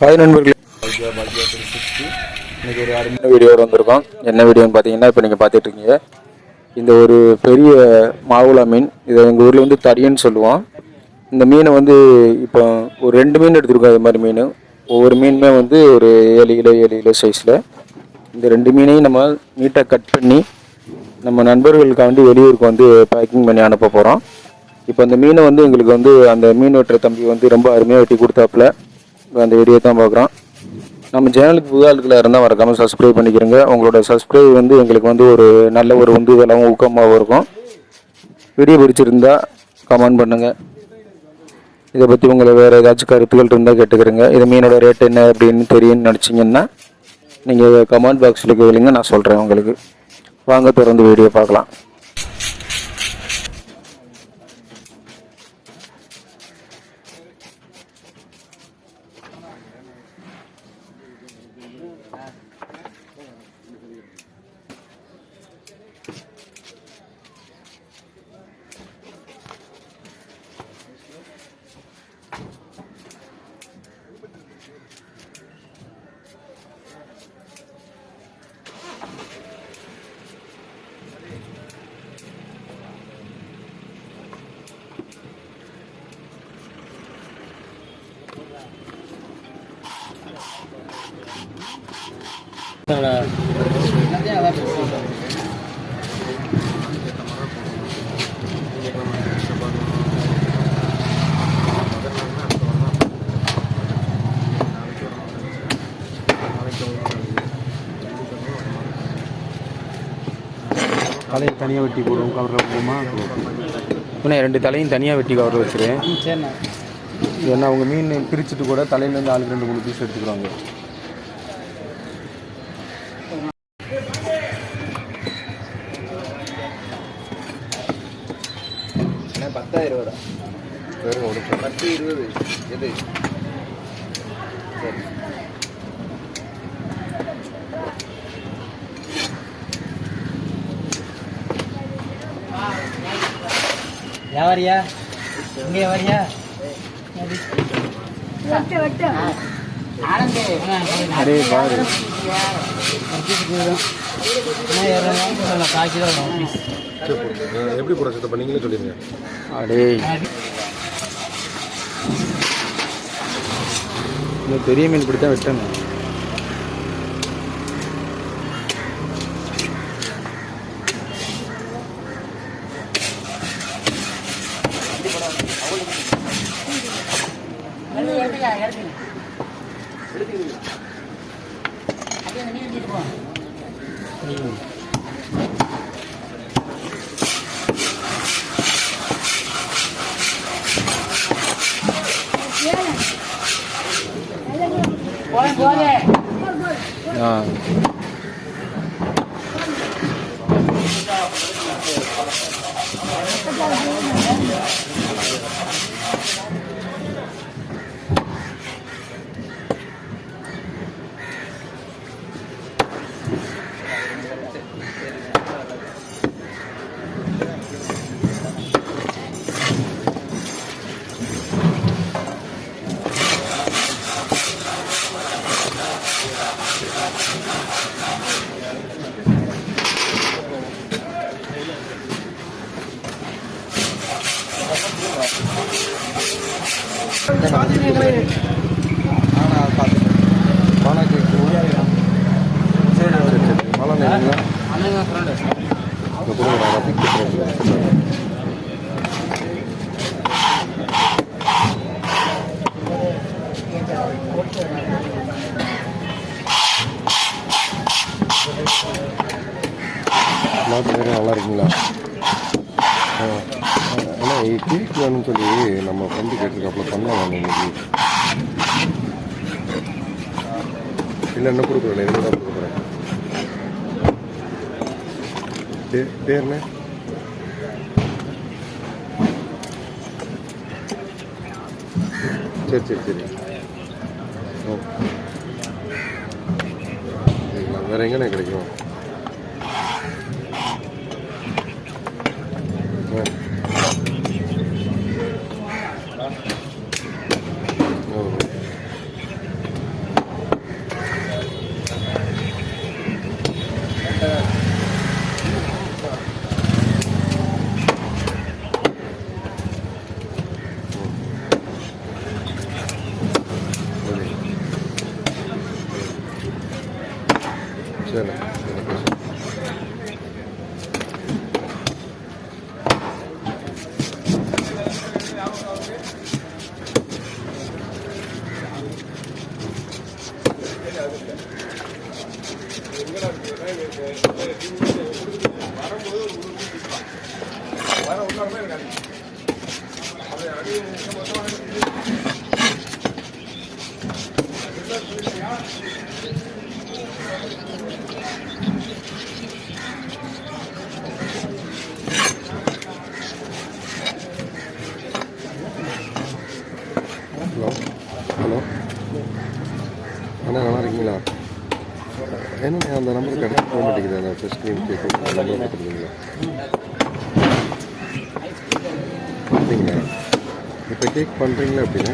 Hi நண்பர்களே, பாக்யா 360 இன்னைக்கு ஒரு அருமையான வீடியோட வந்திருக்கோம். என்ன வீடியோன்னு பார்த்தீங்கன்னா, இப்போ நீங்கள் பார்த்துட்டு இருக்கீங்க இந்த ஒரு பெரிய மாவுளா மீன். இதை எங்கள் ஊரில் வந்து தடியன்னு சொல்லுவோம். இந்த மீனை வந்து இப்போ ஒரு 2 மீன் எடுத்துருக்கோம். அது மாதிரி மீன் ஒவ்வொரு மீனுமே வந்து ஒரு 7 கிலோ சைஸில். இந்த 2 மீனையும் நம்ம நீட்டாக கட் பண்ணி நம்ம நண்பர்களுக்காண்டி வெளியூருக்கு வந்து பேக்கிங் பண்ணி அனுப்ப போகிறோம். இப்போ அந்த மீனை வந்து எங்களுக்கு வந்து அந்த மீன் வெட்டுற தம்பி வந்து ரொம்ப அருமையாக வெட்டி கொடுத்தாப்புல. அந்த வீடியோ தான் பார்க்குறோம். நம்ம சேனலுக்கு புது ஆட்களாக இருந்தால் மறக்காமல் சப்ஸ்கிரைப் பண்ணிக்கிறோங்க. உங்களோட சப்ஸ்கிரைப் வந்து எங்களுக்கு வந்து ஒரு நல்ல ஒரு உந்துதலாகவும் ஊக்கமாகவும் இருக்கும். வீடியோ பிடிச்சிருந்தா கமெண்ட் பண்ணுங்கள். இதை பற்றி உங்களை வேறு ஏதாச்சும் கருத்துக்கள் இருந்தால் கேட்டுக்கிறேங்க. இது மீனோட ரேட் என்ன அப்படின்னு தெரியும்னு நினச்சிங்கன்னா நீங்கள் கமெண்ட் பாக்ஸில் கேளுங்க, நான் சொல்கிறேன் உங்களுக்கு. வாங்க தொடர்ந்து வீடியோ பார்க்கலாம். தலையை தனியாக வெட்டி போடுவோம், கவரில் போடுமா? இன்னும் 2 தலையும் தனியாக வெட்டி கவர் வச்சுருவேன். சரிண்ணா. ஏன்னா அவங்க மீன் பிரிச்சுட்டு கூட தலையிலேருந்து ஆளுக்கு 2-3 பீஸ் எடுத்துக்கிறாங்க. அண்ணா 10,000 ரூபா. 10, 20 எது? சரி. வியாபாரியா இங்கே வியாபாரியா அரே பாரு எப்படி போட சுத்தம் நீங்களே சொல்லிடுங்க. அடே இந்த பெரிய மீன் இப்படி தான் வெட்டணும். நல்லா இருக்குங்களா? ஆனால் கேக் வேணும்னு சொல்லி நம்ம ஃப்ரெண்டு கேட்டிருக்காப்புல பண்ணலாம் இன்னைக்கு. இல்லை என்ன கொடுக்குறேன், என்ன தான் கொடுக்குறேன். பேர்ண்ணே சரி சரி சரி. ஓ வேறு எங்கண்ணே கிடைக்கும்? சரி ஹலோ ஹலோ அண்ணா நல்லா இருக்கீங்களா? என்ன அந்த நம்பருக்கு கிடைக்க போக மாட்டேங்குது. அந்த ஃபஸ்ட் ஸ்க்ரீன் கேட்க நம்பர் கொடுத்துருக்கீங்களா? அப்படிங்களா? இப்போ கேக் பண்ணுறீங்களா அப்படின்னா